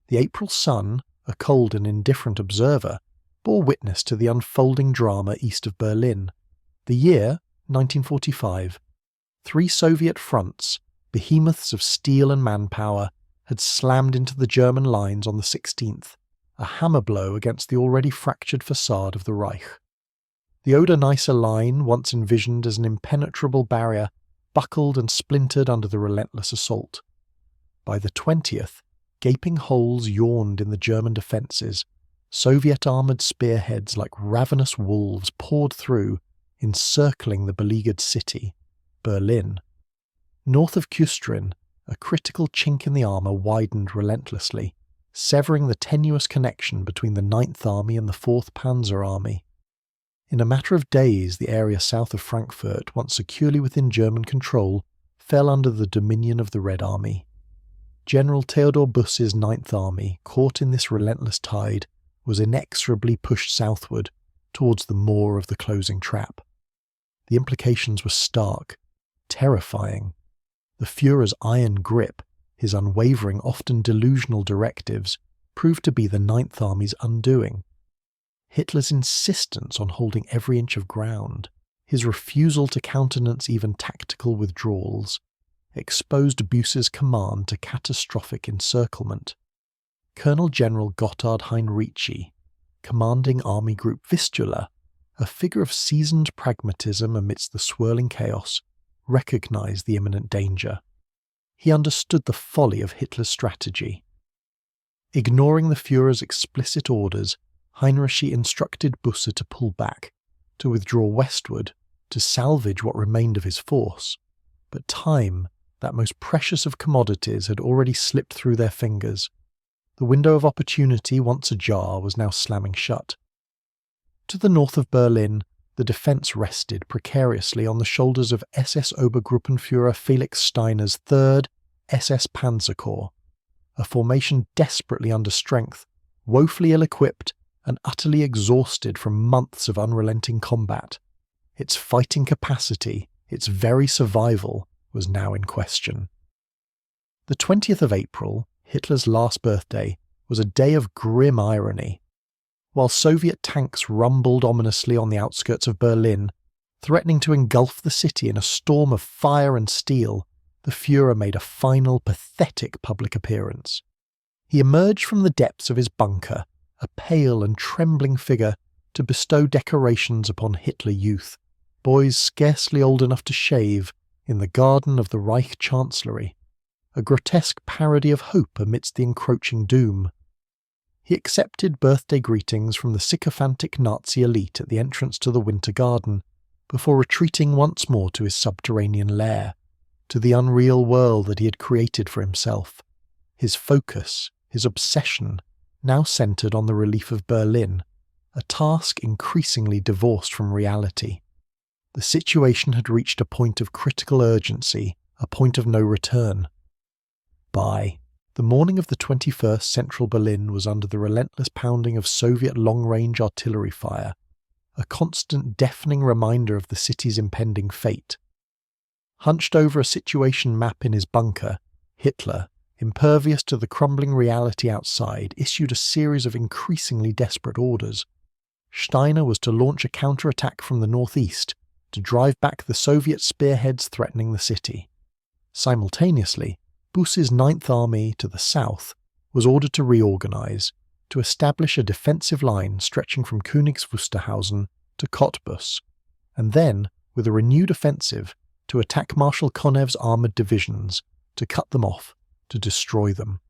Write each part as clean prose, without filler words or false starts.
The April sun, a cold and indifferent observer, bore witness to the unfolding drama east of Berlin. The year, 1945. 3 Soviet fronts, behemoths of steel and manpower, had slammed into the German lines on the 16th, a hammer blow against the already fractured facade of the Reich. The Oder-Neisse line, once envisioned as an impenetrable barrier, buckled and splintered under the relentless assault. By the 20th, gaping holes yawned in the German defences. Soviet armoured spearheads like ravenous wolves poured through, encircling the beleaguered city, Berlin. North of Küstrin, a critical chink in the armour widened relentlessly, severing the tenuous connection between the 9th Army and the 4th Panzer Army. In a matter of days, the area south of Frankfurt, once securely within German control, fell under the dominion of the Red Army. General Theodor Buss's 9th Army, caught in this relentless tide, was inexorably pushed southward, towards the maw of the closing trap. The implications were stark, terrifying. The Führer's iron grip, his unwavering, often delusional directives, proved to be the 9th Army's undoing. Hitler's insistence on holding every inch of ground, his refusal to countenance even tactical withdrawals, exposed Buss's command to catastrophic encirclement. Colonel General Gotthard Heinrici, commanding Army Group Vistula, a figure of seasoned pragmatism amidst the swirling chaos, recognized the imminent danger. He understood the folly of Hitler's strategy. Ignoring the Führer's explicit orders, Heinrici instructed Busse to pull back, to withdraw westward, to salvage what remained of his force. But time, that most precious of commodities, had already slipped through their fingers. The window of opportunity, once ajar, was now slamming shut. To the north of Berlin, the defence rested precariously on the shoulders of SS Obergruppenführer Felix Steiner's 3rd SS Panzer Corps, a formation desperately under strength, woefully ill-equipped, and utterly exhausted from months of unrelenting combat. Its fighting capacity, its very survival, was now in question. The 20th of April, Hitler's last birthday, was a day of grim irony. While Soviet tanks rumbled ominously on the outskirts of Berlin, threatening to engulf the city in a storm of fire and steel, the Führer made a final, pathetic public appearance. He emerged from the depths of his bunker, a pale and trembling figure, to bestow decorations upon Hitler Youth, boys scarcely old enough to shave, in the garden of the Reich Chancellery, a grotesque parody of hope amidst the encroaching doom. He accepted birthday greetings from the sycophantic Nazi elite at the entrance to the Winter Garden, before retreating once more to his subterranean lair, to the unreal world that he had created for himself. His focus, his obsession, now centred on the relief of Berlin, a task increasingly divorced from reality. The situation had reached a point of critical urgency, a point of no return. By the morning of the 21st, central Berlin was under the relentless pounding of Soviet long-range artillery fire, a constant deafening reminder of the city's impending fate. Hunched over a situation map in his bunker, Hitler, impervious to the crumbling reality outside, issued a series of increasingly desperate orders. Steiner was to launch a counterattack from the northeast, to drive back the Soviet spearheads threatening the city. Simultaneously, Buss's 9th Army to the south was ordered to reorganize, to establish a defensive line stretching from Königs Wusterhausen to Cottbus, and then, with a renewed offensive, to attack Marshal Konev's armoured divisions, to cut them off, to destroy them.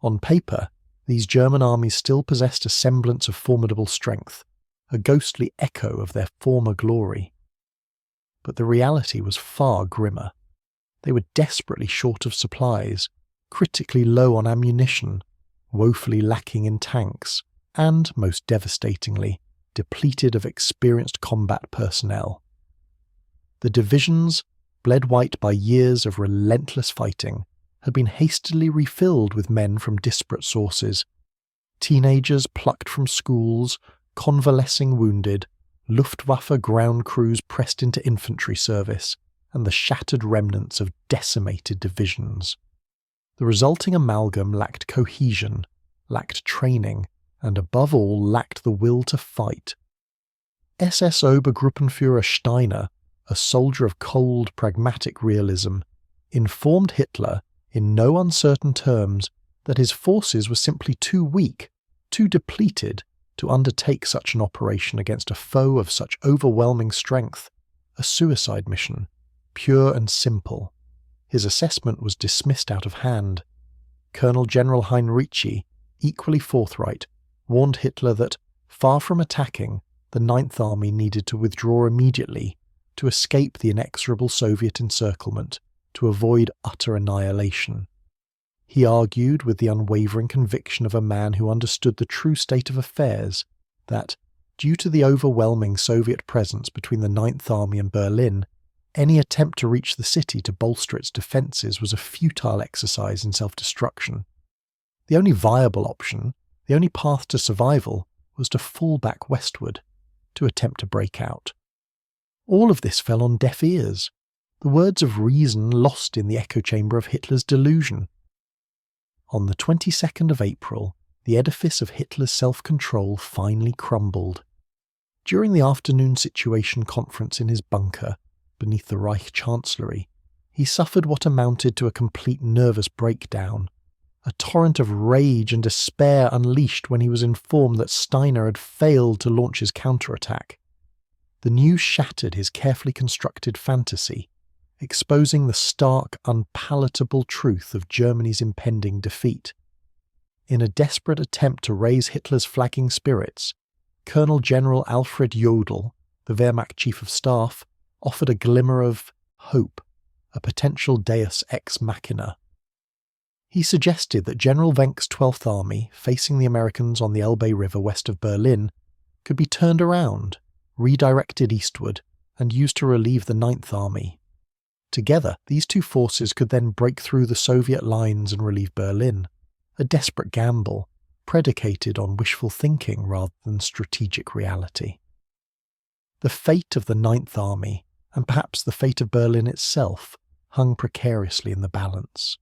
On paper, these German armies still possessed a semblance of formidable strength, a ghostly echo of their former glory. But the reality was far grimmer. They were desperately short of supplies, critically low on ammunition, woefully lacking in tanks, and, most devastatingly, depleted of experienced combat personnel. The divisions, bled white by years of relentless fighting, had been hastily refilled with men from disparate sources. Teenagers plucked from schools, convalescing wounded, Luftwaffe ground crews pressed into infantry service, and the shattered remnants of decimated divisions. The resulting amalgam lacked cohesion, lacked training, and above all lacked the will to fight. SS Obergruppenführer Steiner, a soldier of cold, pragmatic realism, informed Hitler in no uncertain terms that his forces were simply too weak, too depleted to undertake such an operation against a foe of such overwhelming strength, a suicide mission, pure and simple. His assessment was dismissed out of hand. Colonel General Heinrici, equally forthright, warned Hitler that, far from attacking, the Ninth Army needed to withdraw immediately to escape the inexorable Soviet encirclement, to avoid utter annihilation. He argued with the unwavering conviction of a man who understood the true state of affairs that, due to the overwhelming Soviet presence between the Ninth Army and Berlin, any attempt to reach the city to bolster its defences was a futile exercise in self-destruction. The only viable option, the only path to survival, was to fall back westward, to attempt to break out. All of this fell on deaf ears, the words of reason lost in the echo chamber of Hitler's delusion. On the 22nd of April, the edifice of Hitler's self-control finally crumbled. During the afternoon situation conference in his bunker, beneath the Reich Chancellery, he suffered what amounted to a complete nervous breakdown, a torrent of rage and despair unleashed when he was informed that Steiner had failed to launch his counterattack. The news shattered his carefully constructed fantasy, exposing the stark, unpalatable truth of Germany's impending defeat. In a desperate attempt to raise Hitler's flagging spirits, Colonel General Alfred Jodl, the Wehrmacht Chief of Staff, offered a glimmer of hope, a potential deus ex machina. He suggested that General Wenck's 12th Army, facing the Americans on the Elbe River west of Berlin, could be turned around, redirected eastward, and used to relieve the 9th Army. Together, these two forces could then break through the Soviet lines and relieve Berlin, a desperate gamble, predicated on wishful thinking rather than strategic reality. The fate of the 9th Army, and perhaps the fate of Berlin itself, hung precariously in the balance.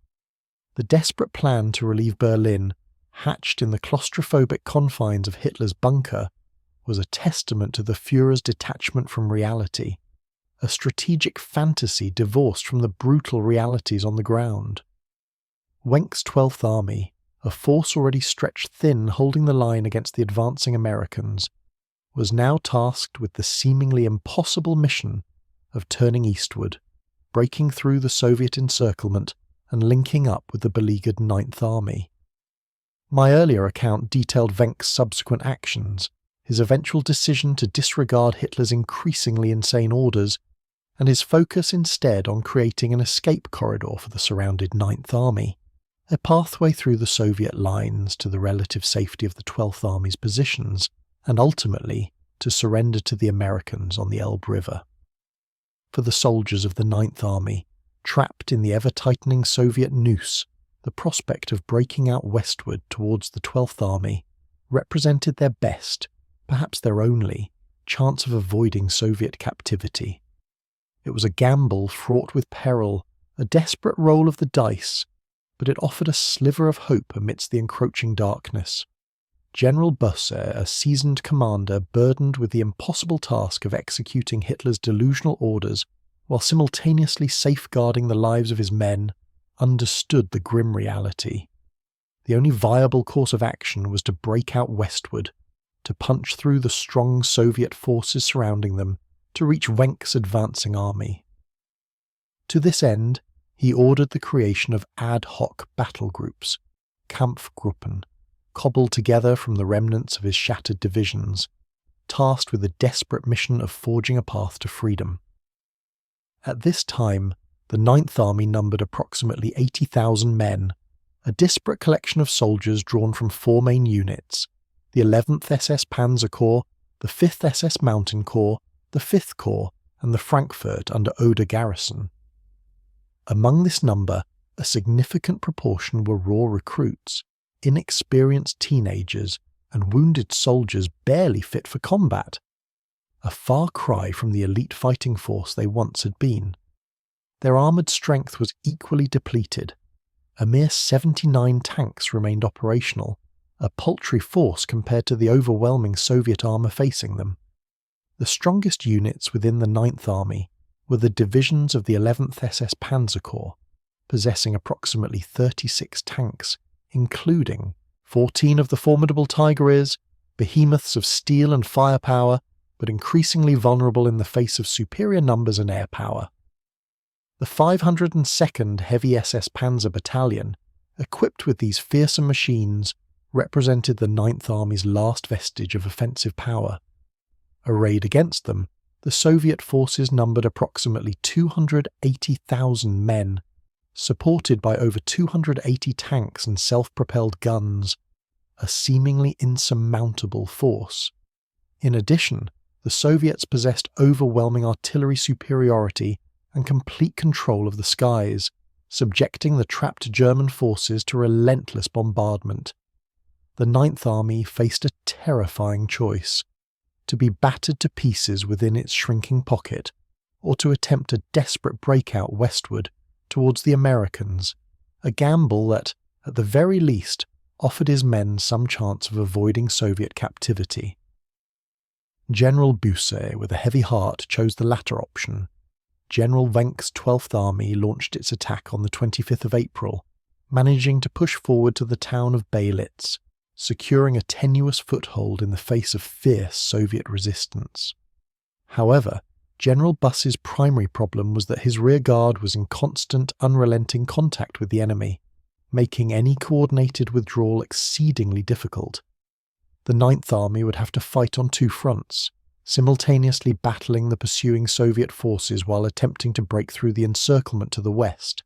The desperate plan to relieve Berlin, hatched in the claustrophobic confines of Hitler's bunker, was a testament to the Führer's detachment from reality, a strategic fantasy divorced from the brutal realities on the ground. Wenck's 12th Army, a force already stretched thin holding the line against the advancing Americans, was now tasked with the seemingly impossible mission of turning eastward, breaking through the Soviet encirclement and linking up with the beleaguered 9th Army. My earlier account detailed Wenck's subsequent actions, his eventual decision to disregard Hitler's increasingly insane orders, and his focus instead on creating an escape corridor for the surrounded 9th Army, a pathway through the Soviet lines to the relative safety of the 12th Army's positions, and ultimately to surrender to the Americans on the Elbe River. For the soldiers of the 9th Army, trapped in the ever-tightening Soviet noose, the prospect of breaking out westward towards the 12th Army represented their best, perhaps their only, chance of avoiding Soviet captivity. It was a gamble fraught with peril, a desperate roll of the dice, but it offered a sliver of hope amidst the encroaching darkness. General Busse, a seasoned commander burdened with the impossible task of executing Hitler's delusional orders while simultaneously safeguarding the lives of his men, understood the grim reality. The only viable course of action was to break out westward, to punch through the strong Soviet forces surrounding them, to reach Wenck's advancing army. To this end, he ordered the creation of ad hoc battle groups, Kampfgruppen, cobbled together from the remnants of his shattered divisions, tasked with the desperate mission of forging a path to freedom. At this time, the 9th Army numbered approximately 80,000 men, a disparate collection of soldiers drawn from four main units: the 11th SS Panzer Corps, the 5th SS Mountain Corps, the 5th Corps, and the Frankfurt under Oder garrison. Among this number, a significant proportion were raw recruits, inexperienced teenagers, and wounded soldiers barely fit for combat, a far cry from the elite fighting force they once had been. Their armoured strength was equally depleted. A mere 79 tanks remained operational, a paltry force compared to the overwhelming Soviet armour facing them. The strongest units within the Ninth Army were the divisions of the 11th SS Panzer Corps, possessing approximately 36 tanks, including 14 of the formidable Tigers, behemoths of steel and firepower, but increasingly vulnerable in the face of superior numbers and air power. The 502nd Heavy SS Panzer Battalion, equipped with these fearsome machines, represented the Ninth Army's last vestige of offensive power. Arrayed against them, the Soviet forces numbered approximately 280,000 men, supported by over 280 tanks and self-propelled guns, a seemingly insurmountable force. In addition, the Soviets possessed overwhelming artillery superiority and complete control of the skies, subjecting the trapped German forces to relentless bombardment. The Ninth Army faced a terrifying choice: to be battered to pieces within its shrinking pocket, or to attempt a desperate breakout westward towards the Americans, a gamble that, at the very least, offered his men some chance of avoiding Soviet captivity. General Busse, with a heavy heart, chose the latter option. General Wenck's 12th Army launched its attack on the 25th of April, managing to push forward to the town of Baylitz, securing a tenuous foothold in the face of fierce Soviet resistance. However, General Busse's primary problem was that his rear guard was in constant, unrelenting contact with the enemy, making any coordinated withdrawal exceedingly difficult. The Ninth Army would have to fight on two fronts, simultaneously battling the pursuing Soviet forces while attempting to break through the encirclement to the west.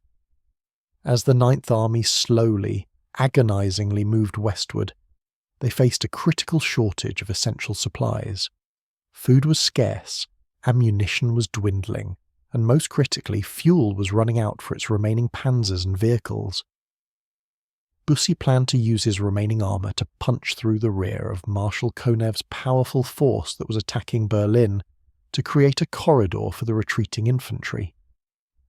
As the Ninth Army slowly, agonizingly moved westward, they faced a critical shortage of essential supplies. Food was scarce, ammunition was dwindling, and most critically, fuel was running out for its remaining panzers and vehicles. Busse planned to use his remaining armour to punch through the rear of Marshal Konev's powerful force that was attacking Berlin to create a corridor for the retreating infantry.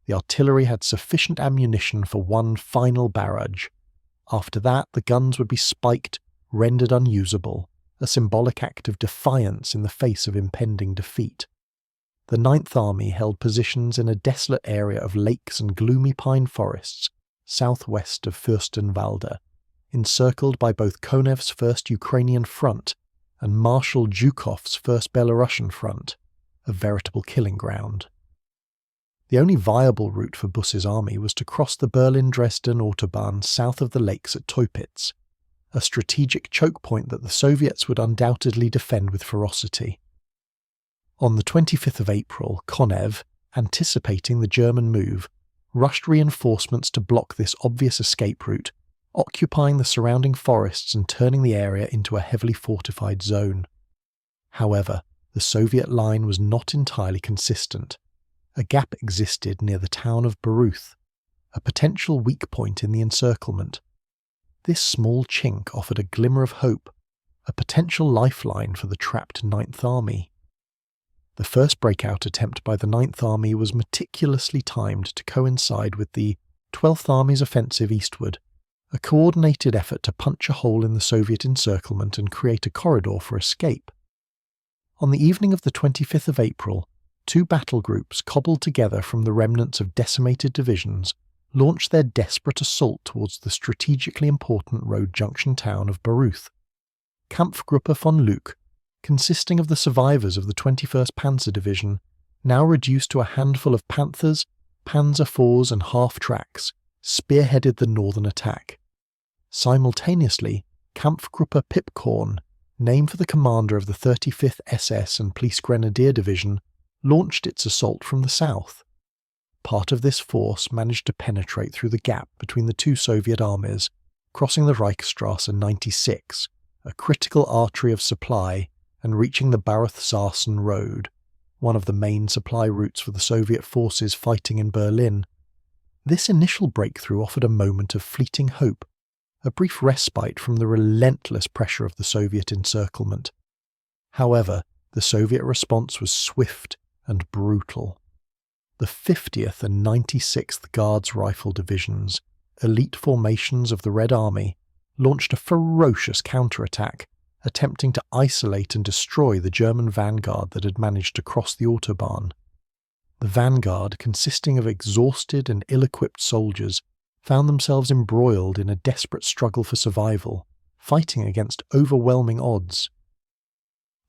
The artillery had sufficient ammunition for one final barrage. After that, the guns would be spiked, rendered unusable, a symbolic act of defiance in the face of impending defeat. The Ninth Army held positions in a desolate area of lakes and gloomy pine forests southwest of Fürstenwalde, encircled by both Konev's 1st Ukrainian Front and Marshal Zhukov's 1st Belarusian Front, a veritable killing ground. The only viable route for Busse's army was to cross the Berlin-Dresden autobahn south of the lakes at Teupitz, a strategic choke point that the Soviets would undoubtedly defend with ferocity. On the 25th of April, Konev, anticipating the German move, rushed reinforcements to block this obvious escape route, occupying the surrounding forests and turning the area into a heavily fortified zone. However, the Soviet line was not entirely consistent. A gap existed near the town of Baruth, a potential weak point in the encirclement. This small chink offered a glimmer of hope, a potential lifeline for the trapped Ninth Army. The first breakout attempt by the Ninth Army was meticulously timed to coincide with the 12th Army's offensive eastward, a coordinated effort to punch a hole in the Soviet encirclement and create a corridor for escape. On the evening of the 25th of April, two battle groups cobbled together from the remnants of decimated divisions launched their desperate assault towards the strategically important road junction town of Baruth. Kampfgruppe von Luck, consisting of the survivors of the 21st Panzer Division, now reduced to a handful of Panthers, Panzer IVs and half-tracks, spearheaded the northern attack. Simultaneously, Kampfgruppe Pipkorn, named for the commander of the 35th SS and Police Grenadier Division, launched its assault from the south. Part of this force managed to penetrate through the gap between the two Soviet armies, crossing the Reichsstrasse 96, a critical artery of supply, and reaching the Baruth-Sarsen Road, one of the main supply routes for the Soviet forces fighting in Berlin. This initial breakthrough offered a moment of fleeting hope, a brief respite from the relentless pressure of the Soviet encirclement. However, the Soviet response was swift and brutal. The 50th and 96th Guards Rifle Divisions, elite formations of the Red Army, launched a ferocious counterattack, attempting to isolate and destroy the German vanguard that had managed to cross the Autobahn. The vanguard, consisting of exhausted and ill-equipped soldiers, found themselves embroiled in a desperate struggle for survival, fighting against overwhelming odds.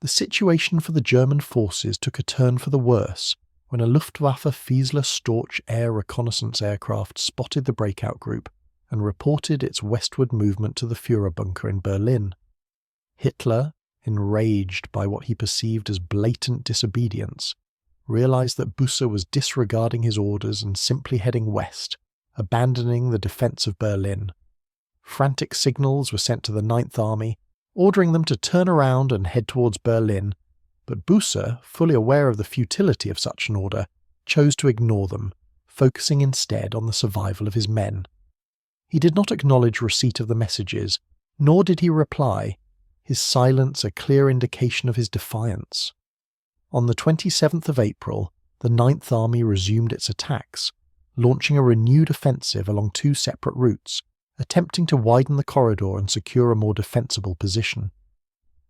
The situation for the German forces took a turn for the worse when a Luftwaffe Fiesler Storch air reconnaissance aircraft spotted the Breakout group and reported its westward movement to the Führerbunker in Berlin. Hitler, enraged by what he perceived as blatant disobedience, realized that Busse was disregarding his orders and simply heading west, abandoning the defense of Berlin. Frantic signals were sent to the Ninth Army, ordering them to turn around and head towards Berlin, but Busse, fully aware of the futility of such an order, chose to ignore them, focusing instead on the survival of his men. He did not acknowledge receipt of the messages, nor did he reply, his silence a clear indication of his defiance. On the 27th of April, the Ninth Army resumed its attacks, launching a renewed offensive along two separate routes, attempting to widen the corridor and secure a more defensible position.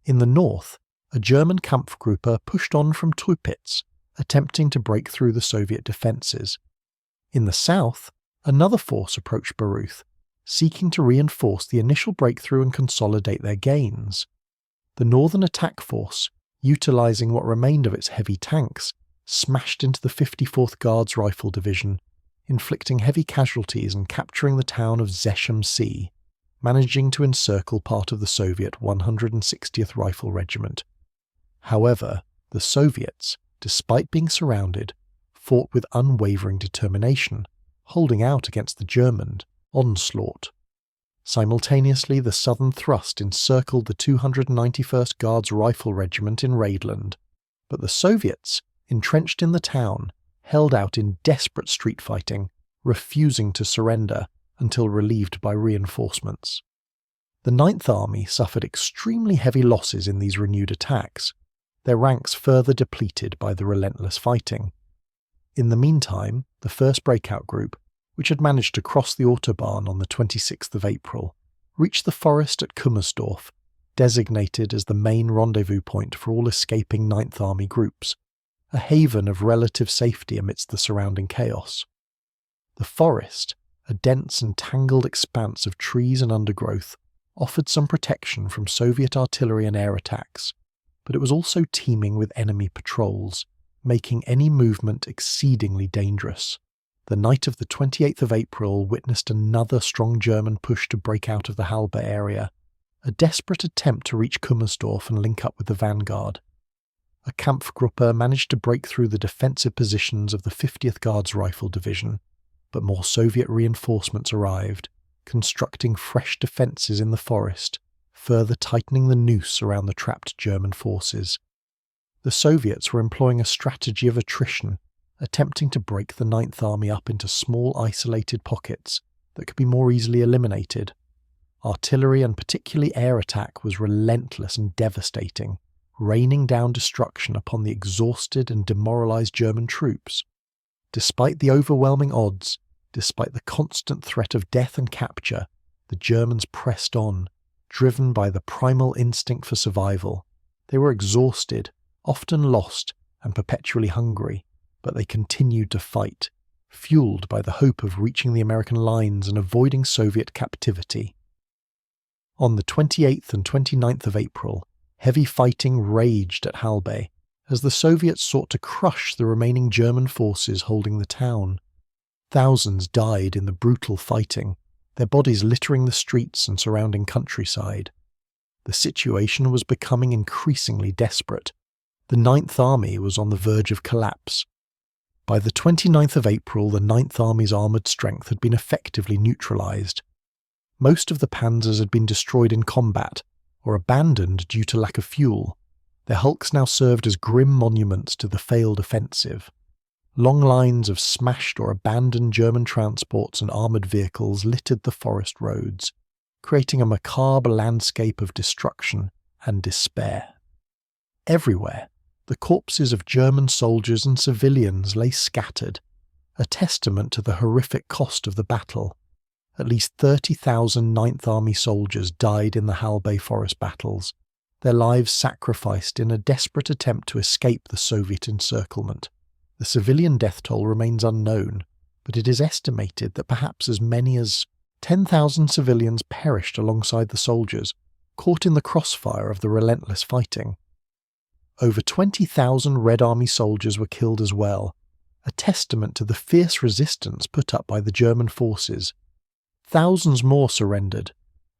In the north, a German Kampfgruppe pushed on from Trupitz, attempting to break through the Soviet defences. In the south, another force approached Baruth, seeking to reinforce the initial breakthrough and consolidate their gains. The Northern Attack Force, utilising what remained of its heavy tanks, smashed into the 54th Guards Rifle Division, inflicting heavy casualties and capturing the town of Zechemsee, managing to encircle part of the Soviet 160th Rifle Regiment. However, the Soviets, despite being surrounded, fought with unwavering determination, holding out against the German onslaught. Simultaneously, the southern thrust encircled the 291st Guards Rifle Regiment in Raidland, but the Soviets, entrenched in the town, held out in desperate street fighting, refusing to surrender until relieved by reinforcements. The Ninth Army suffered extremely heavy losses in these renewed attacks, their ranks further depleted by the relentless fighting. In the meantime, the first Breakout group, which had managed to cross the Autobahn on the 26th of April, reached the forest at Kummersdorf, designated as the main rendezvous point for all escaping Ninth Army groups, a haven of relative safety amidst the surrounding chaos. The forest, a dense and tangled expanse of trees and undergrowth, offered some protection from Soviet artillery and air attacks, but it was also teeming with enemy patrols, making any movement exceedingly dangerous. The night of the 28th of April witnessed another strong German push to break out of the Halbe area, a desperate attempt to reach Kummersdorf and link up with the vanguard. A Kampfgruppe managed to break through the defensive positions of the 50th Guards Rifle Division, but more Soviet reinforcements arrived, constructing fresh defences in the forest, further tightening the noose around the trapped German forces. The Soviets were employing a strategy of attrition, attempting to break the Ninth Army up into small isolated pockets that could be more easily eliminated. Artillery and particularly air attack was relentless and devastating, raining down destruction upon the exhausted and demoralised German troops. Despite the overwhelming odds, despite the constant threat of death and capture, the Germans pressed on, driven by the primal instinct for survival. They were exhausted, often lost, and perpetually hungry, but they continued to fight, fueled by the hope of reaching the American lines and avoiding Soviet captivity. On the 28th and 29th of April, heavy fighting raged at Halbe, as the Soviets sought to crush the remaining German forces holding the town. Thousands died in the brutal fighting, their bodies littering the streets and surrounding countryside. The situation was becoming increasingly desperate. The Ninth Army was on the verge of collapse. By the 29th of April, the Ninth Army's armoured strength had been effectively neutralised. Most of the panzers had been destroyed in combat, or abandoned due to lack of fuel. Their hulks now served as grim monuments to the failed offensive. Long lines of smashed or abandoned German transports and armoured vehicles littered the forest roads, creating a macabre landscape of destruction and despair. Everywhere, the corpses of German soldiers and civilians lay scattered, a testament to the horrific cost of the battle. at least 30,000 Ninth Army soldiers died in the Halbe forest battles, their lives sacrificed in a desperate attempt to escape the Soviet encirclement. The civilian death toll remains unknown, but it is estimated that perhaps as many as 10,000 civilians perished alongside the soldiers, caught in the crossfire of the relentless fighting. Over 20,000 Red Army soldiers were killed as well, a testament to the fierce resistance put up by the German forces. Thousands more surrendered,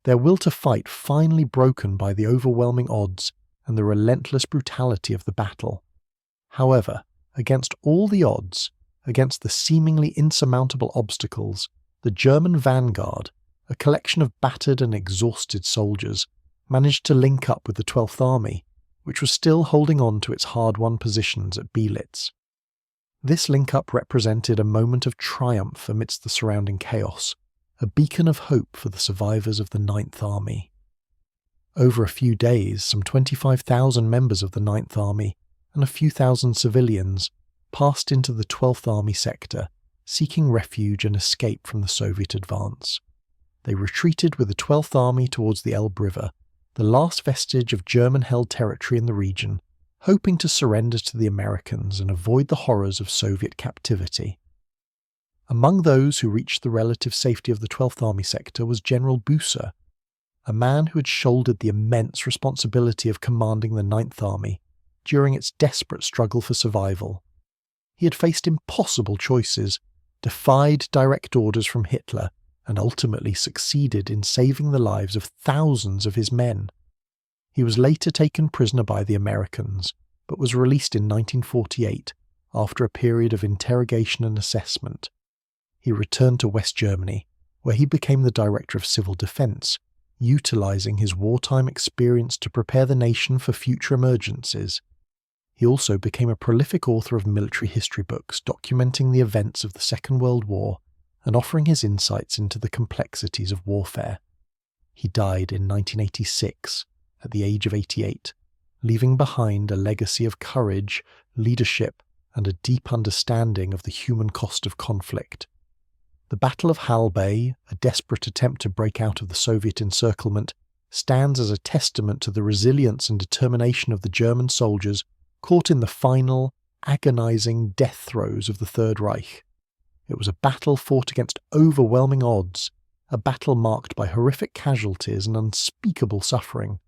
their will to fight finally broken by the overwhelming odds and the relentless brutality of the battle. However, against all the odds, against the seemingly insurmountable obstacles, the German vanguard, a collection of battered and exhausted soldiers, managed to link up with the 12th Army, which was still holding on to its hard-won positions at Belitz. This link-up represented a moment of triumph amidst the surrounding chaos, a beacon of hope for the survivors of the 9th Army. Over a few days, some 25,000 members of the 9th Army and a few thousand civilians passed into the 12th Army sector, seeking refuge and escape from the Soviet advance. They retreated with the 12th Army towards the Elbe River, the last vestige of German-held territory in the region, hoping to surrender to the Americans and avoid the horrors of Soviet captivity. Among those who reached the relative safety of the 12th Army sector was General Bucer, a man who had shouldered the immense responsibility of commanding the 9th Army during its desperate struggle for survival. He had faced impossible choices, defied direct orders from Hitler, and ultimately succeeded in saving the lives of thousands of his men. He was later taken prisoner by the Americans, but was released in 1948 after a period of interrogation and assessment. He returned to West Germany, where he became the Director of Civil Defense, utilizing his wartime experience to prepare the nation for future emergencies. He also became a prolific author of military history books documenting the events of the Second World War and offering his insights into the complexities of warfare. He died in 1986, at the age of 88, leaving behind a legacy of courage, leadership, and a deep understanding of the human cost of conflict. The Battle of Halbe, a desperate attempt to break out of the Soviet encirclement, stands as a testament to the resilience and determination of the German soldiers caught in the final, agonizing death throes of the Third Reich. It was a battle fought against overwhelming odds, a battle marked by horrific casualties and unspeakable suffering.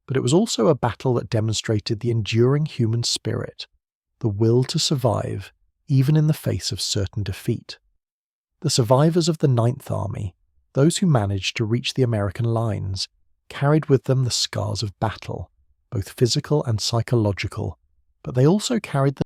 But it was also a battle that demonstrated the enduring human spirit, the will to survive, even in the face of certain defeat. The survivors of the 9th Army, those who managed to reach the American lines, carried with them the scars of battle, both physical and psychological, but they also carried the